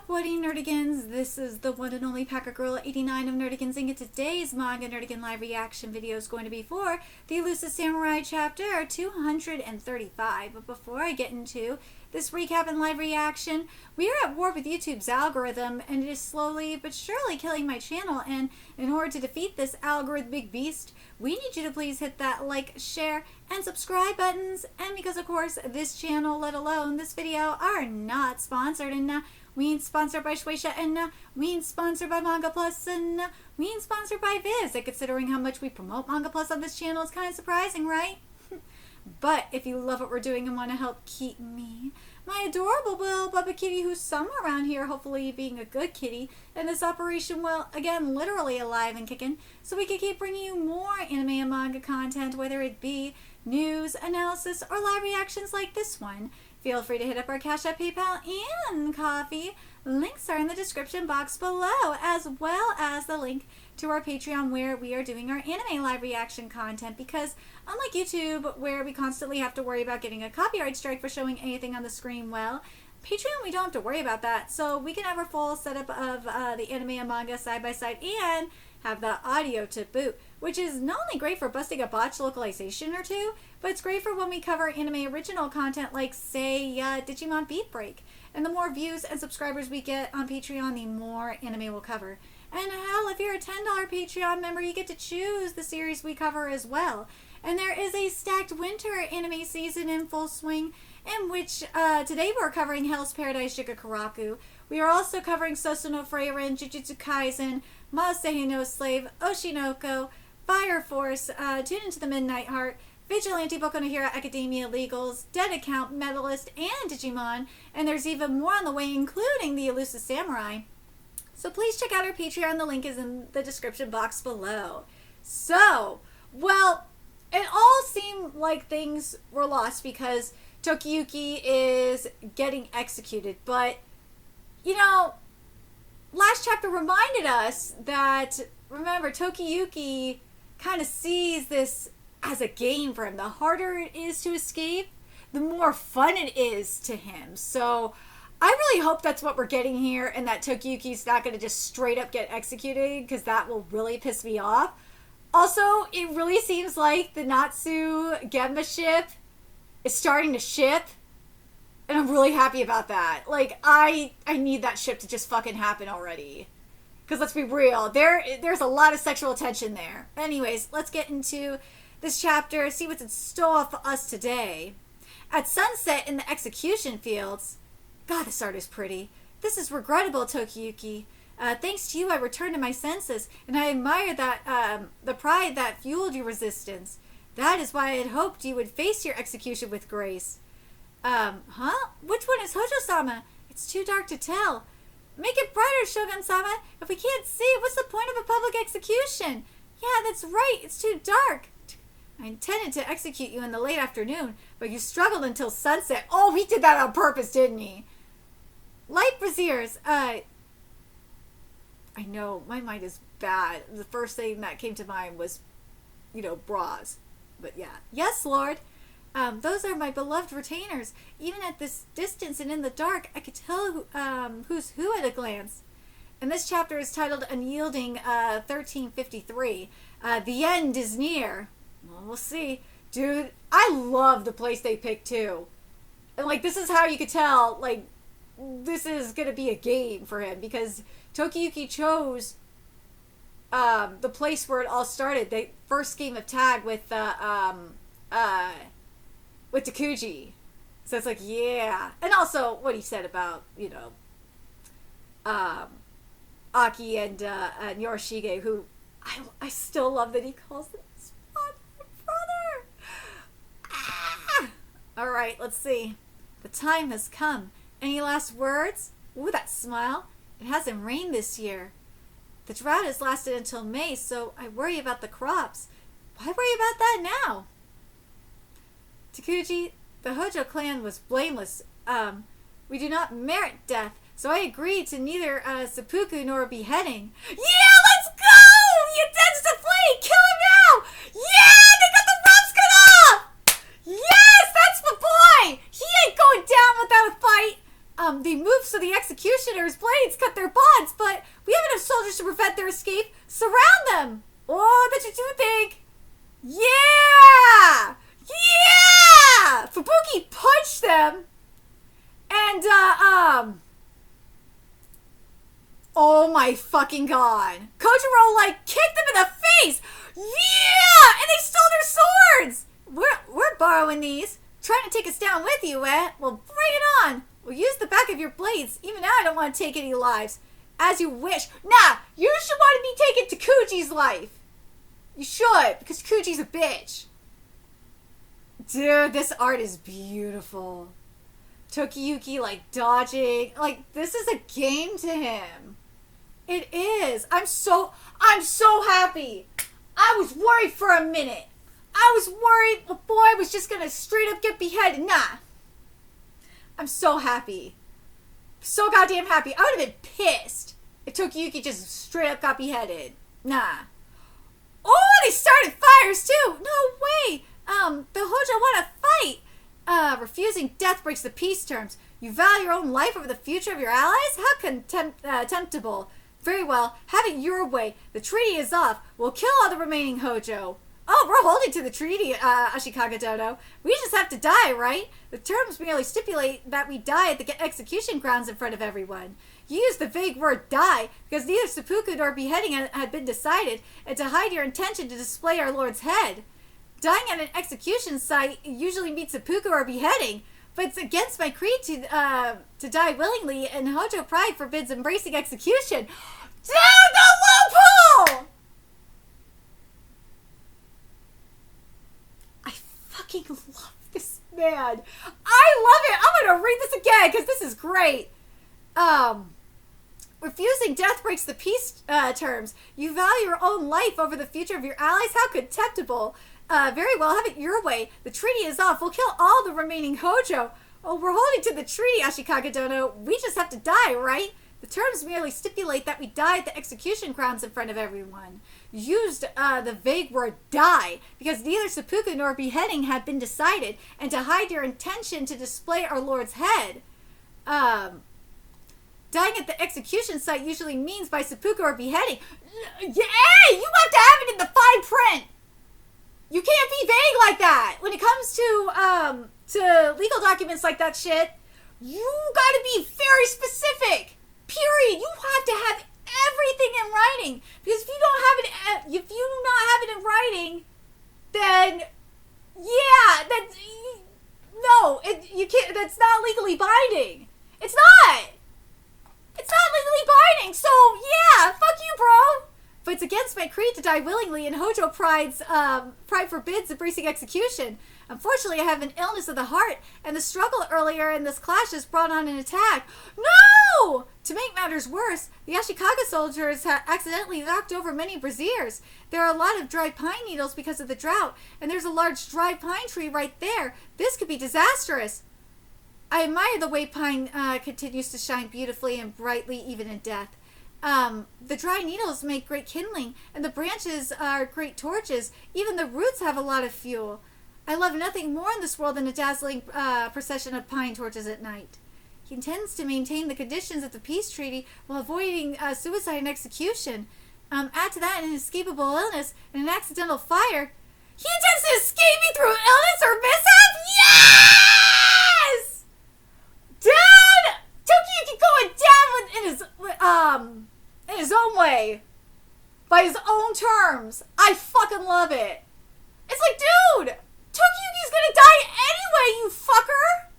What nerdigans? This is the one and only Packer Girl 89 of Nerdigans, and today's Manga Nerdigan live reaction video is going to be for the Elusive Samurai chapter 235. But before I get into this recap and live reaction, we are at war with YouTube's algorithm, and it is slowly but surely killing my channel. And in order to defeat this algorithmic beast, we need you to please hit that like, share, and subscribe buttons. And because of course this channel, let alone this video, are not sponsored, and we ain't sponsored by Shueisha, and we ain't sponsored by Manga Plus, and we ain't sponsored by Viz. And considering how much we promote Manga Plus on this channel, it's kind of surprising, right? But if you love what we're doing and want to help keep me, my adorable little Bubba Kitty, who's somewhere around here, hopefully being a good kitty, and this operation, well, again, literally alive and kicking, so we can keep bringing you more anime and manga content, whether it be news, analysis, or live reactions like this one. Feel free to hit up our Cash App, PayPal, and Coffee. Links are in the description box below, as well as the link to our Patreon where we are doing our anime live reaction content, because unlike YouTube, where we constantly have to worry about getting a copyright strike for showing anything on the screen, well, Patreon, we don't have to worry about that, so we can have our full setup of the anime and manga side by side and have the audio to boot, which is not only great for busting a botched localization or two, but it's great for when we cover anime original content like, say, Digimon Beat Break. And the more views and subscribers we get on Patreon, the more anime we'll cover. And hell, if you're a $10 Patreon member, you get to choose the series we cover as well. And there is a stacked winter anime season in full swing, in which today we're covering Hell's Paradise Jigakuraku. We are also covering Soso no Frieren, Jujutsu Kaisen, Masahe no Slave, Oshinoko, Fire Force, Tune into the Midnight Heart, Vigilante, Boku no Hero Academia, Legals, Dead Account, Medalist, and Digimon. And there's even more on the way, including the Elusive Samurai. So please check out our Patreon. The link is in the description box below. So, well, it all seemed like things were lost because Tokiyuki is getting executed. But, you know, last chapter reminded us that, remember, Tokiyuki kind of sees this as a game for him. The harder it is to escape, the more fun it is to him. So I really hope that's what we're getting here, and that Tokiyuki's not going to just straight up get executed, because that will really piss me off. Also, it really seems like the Natsu Genma ship is starting to ship, and I'm really happy about that. Like, I need that ship to just fucking happen already. Because let's be real, there's a lot of sexual tension there. Anyways, let's get into this chapter, see what's in store for us today. At sunset in the execution fields. God, this art is pretty. This is regrettable, Tokiyuki. Thanks to you, I returned to my senses, and I admire that the pride that fueled your resistance. That is why I had hoped you would face your execution with grace. Huh? Which one is Hojo-sama? It's too dark to tell. Make it brighter, Shogun-sama. If we can't see, what's the point of a public execution? Yeah, that's right. It's too dark. I intended to execute you in the late afternoon, but you struggled until sunset. Oh, he did that on purpose, didn't he? Light braziers. I know, my mind is bad. The first thing that came to mind was, you know, bras. But yeah. Yes, Lord. Those are my beloved retainers. Even at this distance and in the dark, I could tell who's who at a glance. And this chapter is titled Unyielding 1353. The end is near. Well, we'll see. Dude, I love the place they picked too. And like, this is how you could tell, like, this is going to be a game for him, because Tokiyuki chose the place where it all started. The first game of tag with Takuji. So it's like, yeah. And also what he said about, you know, Aki and Yorishige, who I still love that he calls them his brother. Ah! All right, let's see. The time has come. Any last words? Ooh, that smile. It hasn't rained this year. The drought has lasted until May, so I worry about the crops. Why worry about that now? Takuji, the Hojo clan was blameless. We do not merit death, so I agreed to neither seppuku nor beheading. Yeah, let's go! He intends to flee! Kill him now! Yeah, they got the ropes cut off! Yes, that's the boy! He ain't going down without a fight! They move so the executioner's blades cut their bonds, but we have enough soldiers to prevent their escape. Surround them! Oh, that's what you think! Yeah! Yeah! Fubuki punched them! And, oh my fucking god. Kojiro, like, kicked them in the face! Yeah! And they stole their swords! We're borrowing these. Trying to take us down with you, eh? Well, bring it on! We'll use the back of your blades. Even now I don't want to take any lives. As you wish. Nah! You should want to be taken to Kuji's life. You should, because Kuji's a bitch. Dude, this art is beautiful. Tokiyuki, like, dodging. Like, this is a game to him. It is. I'm so happy. I was worried for a minute. I was worried the boy was just gonna straight up get beheaded. Nah. I'm so happy. So goddamn happy. I would have been pissed if Tokiyuki just straight up got beheaded. Nah. Oh, they started fires too. No way. The Hojo want to fight. Refusing death breaks the peace terms. You value your own life over the future of your allies? How contemptible. Very well. Have it your way. The treaty is off. We'll kill all the remaining Hojo. Oh, we're holding to the treaty, Ashikaga Dodo. We just have to die, right? The terms merely stipulate that we die at the execution grounds in front of everyone. You used the vague word die because neither seppuku nor beheading had been decided, and to hide your intention to display our Lord's head. Dying at an execution site usually means seppuku or beheading, but it's against my creed to die willingly, and Hojo pride forbids embracing execution. Dude, the loophole! I fucking love this man. I love it. I'm gonna read this again because this is great. Refusing death breaks the peace terms. You value your own life over the future of your allies? How contemptible. Very well, have it your way. The treaty is off. We'll kill all the remaining Hojo. Oh, we're holding to the treaty, Ashikaga Dono. We just have to die, right? The terms merely stipulate that we die at the execution grounds in front of everyone. Used the vague word die because neither seppuku nor beheading had been decided, and to hide your intention to display our Lord's head. Dying at the execution site usually means by seppuku or beheading. Hey, you have to have it in the fine print. You can't be vague like that. When it comes to legal documents like that shit, you gotta be very specific. Period. You have to have everything in writing. Because if you do not have it in writing, then yeah, you can't. That's not legally binding. It's not. It's not legally binding. So yeah, fuck you, bro. But it's against my creed to die willingly, and Hojo pride forbids embracing execution. Unfortunately, I have an illness of the heart, and the struggle earlier in this clash has brought on an attack. No! To make matters worse, the Ashikaga soldiers accidentally knocked over many braziers. There are a lot of dry pine needles because of the drought, and there's a large dry pine tree right there. This could be disastrous. I admire the way pine continues to shine beautifully and brightly even in death. The dry needles make great kindling, and the branches are great torches. Even the roots have a lot of fuel. I love nothing more in this world than a dazzling procession of pine torches at night. He intends to maintain the conditions of the peace treaty while avoiding suicide and execution. Add to that an inescapable illness and an accidental fire. He intends to escape me through illness or mishap? Yes! Dude! Tokiyuki going down in his own way. By his own terms. I fucking love it. It's like, dude! Tokiyuki's gonna die anyway, you fucker!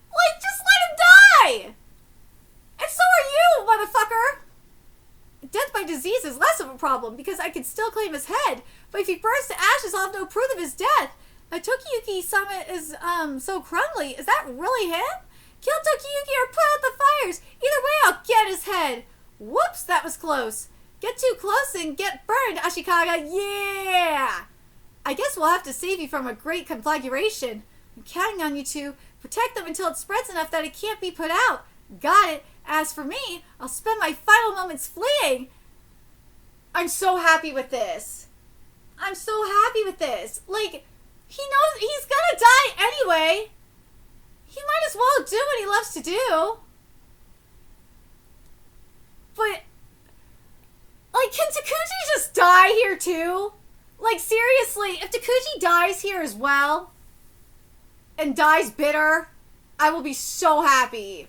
Like, just let him die! And so are you, motherfucker! Death by disease is less of a problem, because I can still claim his head, but if he burns to ashes, I'll have no proof of his death. Tokiyuki-sama is, so crumbly. Is that really him? Kill Tokiyuki or put out the fires! Either way, I'll get his head! Whoops, that was close. Get too close and get burned, Ashikaga! Yeah! I guess we'll have to save you from a great conflagration. I'm counting on you to protect them until it spreads enough that it can't be put out. Got it. As for me, I'll spend my final moments fleeing. I'm so happy with this. I'm so happy with this. Like, he knows he's gonna die anyway. He might as well do what he loves to do. die here too? Like, seriously, if Takuji dies here as well, and dies bitter, I will be so happy.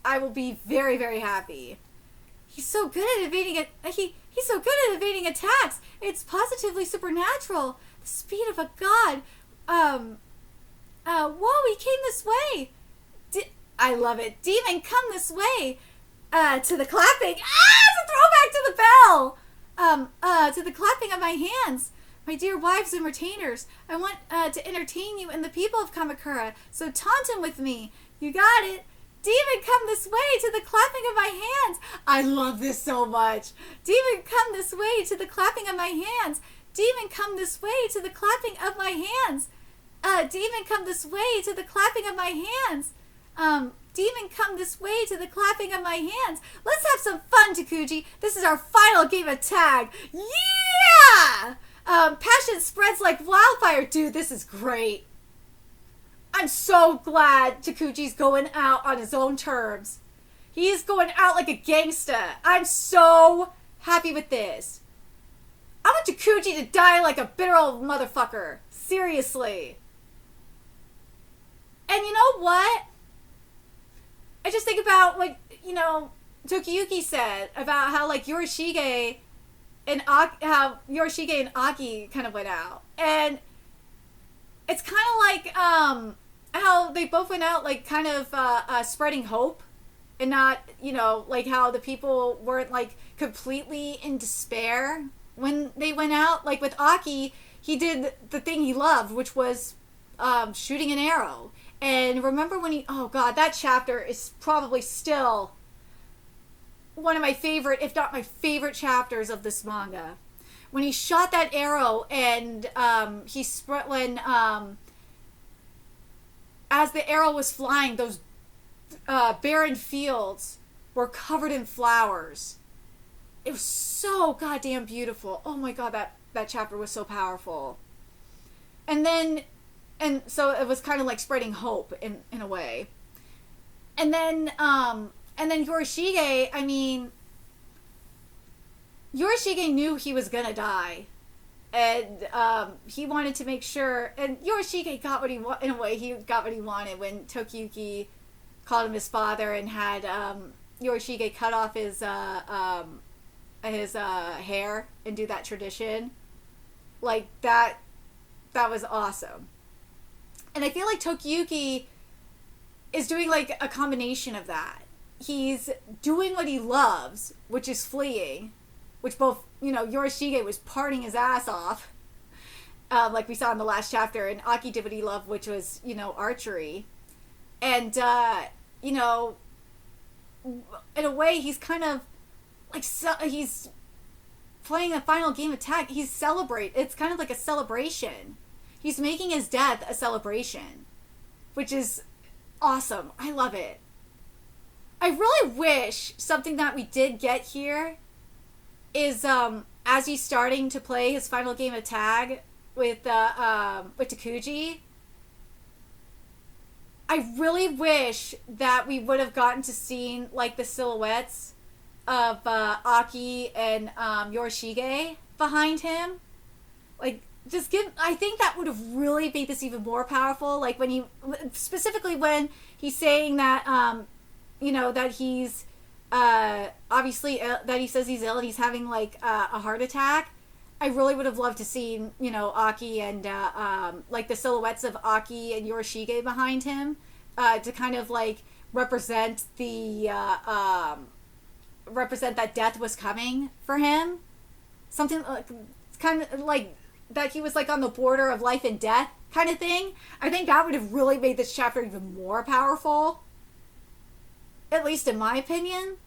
I will be very, very happy. He's so good at evading it. He's so good at evading attacks. It's positively supernatural. The speed of a god. Whoa, he came this way. I love it. Demon, come this way. To the clapping. It's a throwback to the bell. To the clapping of my hands. My dear wives and retainers, I want to entertain you and the people of Kamakura, so taunt him with me. You got it. Demon, come this way to the clapping of my hands. I love this so much. Demon, come this way to the clapping of my hands. Demon, come this way to the clapping of my hands. Demon, come this way to the clapping of my hands. Demon, come this way to the clapping of my hands. Let's have some fun, Takuji. This is our final game of tag. Yeah! Passion spreads like wildfire. Dude, this is great. I'm so glad Takuji's going out on his own terms. He's going out like a gangsta. I'm so happy with this. I want Takuji to die like a bitter old motherfucker. Seriously. And you know what? I just think about what, Tokiyuki said about how, like, Yorishige and Aki kind of went out. And it's kind of like how they both went out, like, kind of spreading hope, and not, like how the people weren't, like, completely in despair when they went out. Like with Aki, he did the thing he loved, which was shooting an arrow. And remember when oh god, that chapter is probably still one of my favorite, if not my favorite chapters of this manga. When he shot that arrow and as the arrow was flying, those barren fields were covered in flowers. It was so goddamn beautiful. Oh my god, that chapter was so powerful. And so it was kind of like spreading hope in a way. And then Yorishige, Yorishige knew he was gonna die. And he wanted to make sure, and Yorishige got what he wanted, in a way, he got what he wanted when Tokiyuki called him his father and had Yorishige cut off his hair and do that tradition. Like, that was awesome. And I feel like Tokiyuki is doing, like, a combination of that. He's doing what he loves, which is fleeing, which both, Yorishige was partying his ass off, like we saw in the last chapter, and Aki did what he loved, which was, archery. And, in a way, he's kind of, like, he's playing a final game of tag. It's kind of like a celebration. He's making his death a celebration, which is awesome. I love it. I really wish something that we did get here is as he's starting to play his final game of tag with Takuji. I really wish that we would have gotten to see, like, the silhouettes of Aki and Yorishige behind him. Like, I think that would have really made this even more powerful. Like, specifically when he's saying that, that he's, obviously, that he says he's ill and he's having, like, a heart attack. I really would have loved to see, Aki and, like, the silhouettes of Aki and Yorishige behind him, to kind of, like, represent that death was coming for him. Something like, kind of like, that he was, like, on the border of life and death kind of thing. I think that would have really made this chapter even more powerful. At least in my opinion.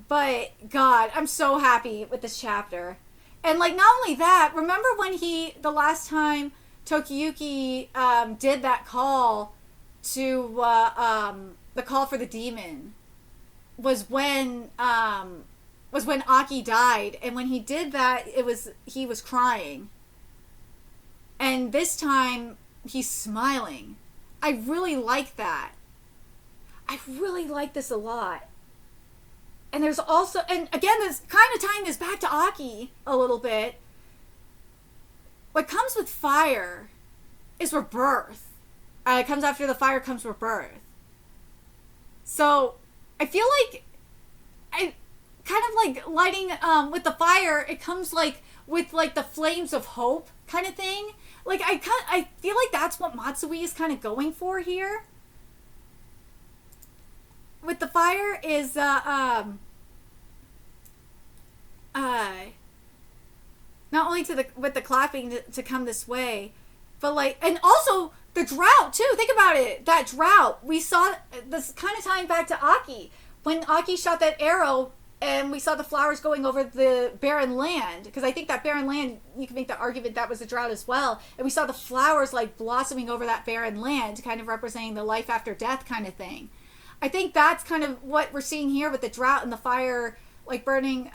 But, God, I'm so happy with this chapter. And, like, not only that, remember when the last time Tokiyuki did that call to, the call for the demon, was when Aki died, and when he did that, he was crying. And this time, he's smiling. I really like that. I really like this a lot. And there's also, and again, this kind of tying this back to Aki a little bit. What comes with fire is rebirth. It comes after the fire comes rebirth. So I feel like I kind of like lighting with the fire. It comes like with like the flames of hope kind of thing. Like I feel like that's what Matsui is kind of going for here. With the fire is not only with the clapping to come this way, but like, and also the drought too. Think about it. That drought, we saw this kind of tying back to Aki when Aki shot that arrow and we saw the flowers going over the barren land, because I think that barren land, you can make the argument that was a drought as well, and we saw the flowers like blossoming over that barren land, kind of representing the life after death kind of thing. I think that's kind of what we're seeing here with the drought and the fire, like burning,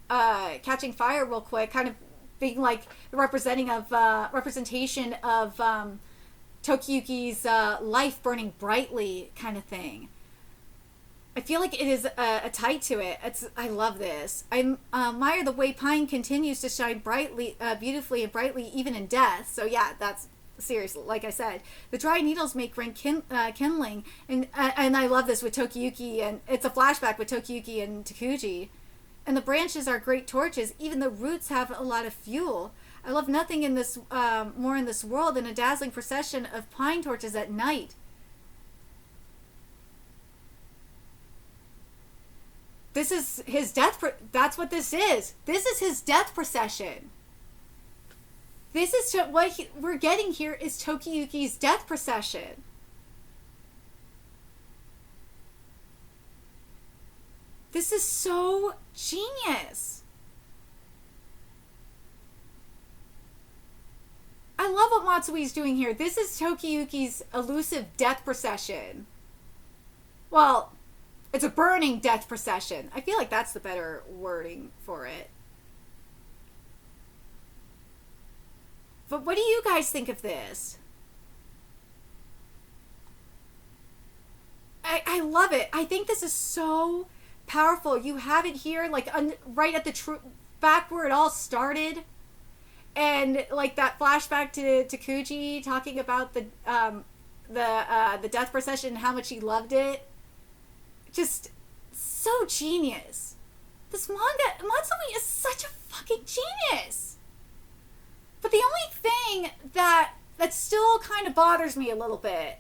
catching fire real quick, kind of being like the representation of Tokiyuki's life burning brightly kind of thing. I feel like it is a tie to it. I love this. I admire the way pine continues to shine brightly, beautifully and brightly even in death. So yeah, that's seriously, like I said, the dry needles make green kindling, and I love this with Tokiyuki, and it's a flashback with Tokiyuki and Takuji. And the branches are great torches. Even the roots have a lot of fuel. I love nothing in this more in this world than a dazzling procession of pine torches at night. This is his death. That's what this is. This is his death procession. This is what we're getting here is Tokiyuki's death procession. This is so genius. I love what Matsui's doing here. This is Tokiyuki's elusive death procession. Well, it's a burning death procession. I feel like that's the better wording for it. But what do you guys think of this? I love it. I think this is so powerful. You have it here, like right at the back where it all started, and like that flashback to Takuji talking about the death procession and how much he loved it. Just so genius. This manga, Matsui is such a fucking genius. But the only thing that still kind of bothers me a little bit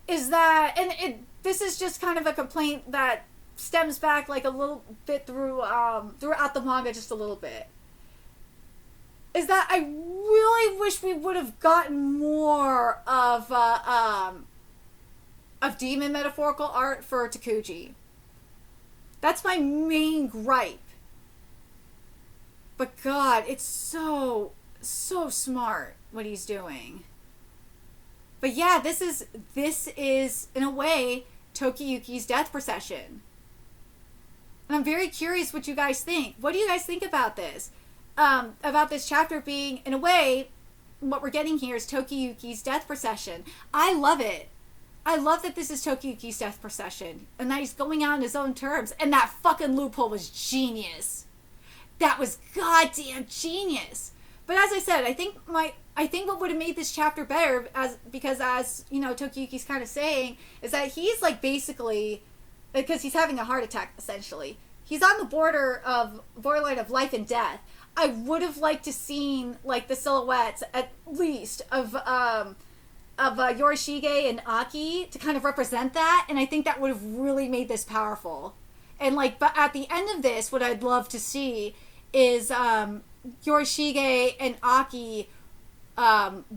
is that, and this is just kind of a complaint that stems back like a little bit throughout the manga, just a little bit, is that I really wish we would have gotten more of demon metaphorical art for Takuji. That's my main gripe. But God, it's so smart what he's doing. But yeah, this is in a way Tokiyuki's death procession. And I'm very curious what you guys think. What do you guys think about this? About this chapter being, in a way, what we're getting here is Tokiyuki's death procession. I love it. I love that this is Tokiyuki's death procession, and that he's going out on his own terms. And that fucking loophole was genius. That was goddamn genius. But as I said, I think what would have made this chapter better, because as you know, Tokiyuki's kind of saying, is that he's like basically, because he's having a heart attack essentially. He's on the borderline of life and death. I would have liked to seen like the silhouettes at least of Yorishige and Aki to kind of represent that, and I think that would have really made this powerful. And like, but at the end of this, what I'd love to see is Yorishige and Aki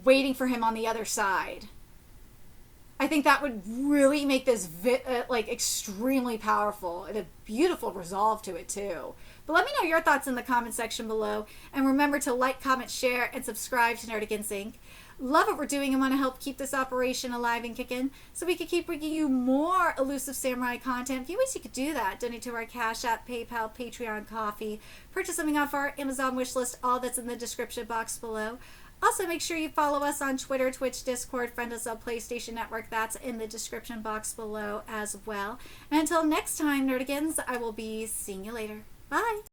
waiting for him on the other side. I think that would really make this like extremely powerful, and a beautiful resolve to it too. But let me know your thoughts in the comment section below, and remember to like, comment, share, and subscribe to Nerdigans Inc. Love what we're doing and want to help keep this operation alive and kicking, so we can keep bringing you more Elusive Samurai content. A few ways you could do that: donate to our Cash App, PayPal, Patreon, Coffee, purchase something off our Amazon wish list. All that's in the description box below. Also, make sure you follow us on Twitter, Twitch, Discord, friend us on PlayStation Network. That's in the description box below as well. And until next time, Nerdigans, I will be seeing you later. Bye!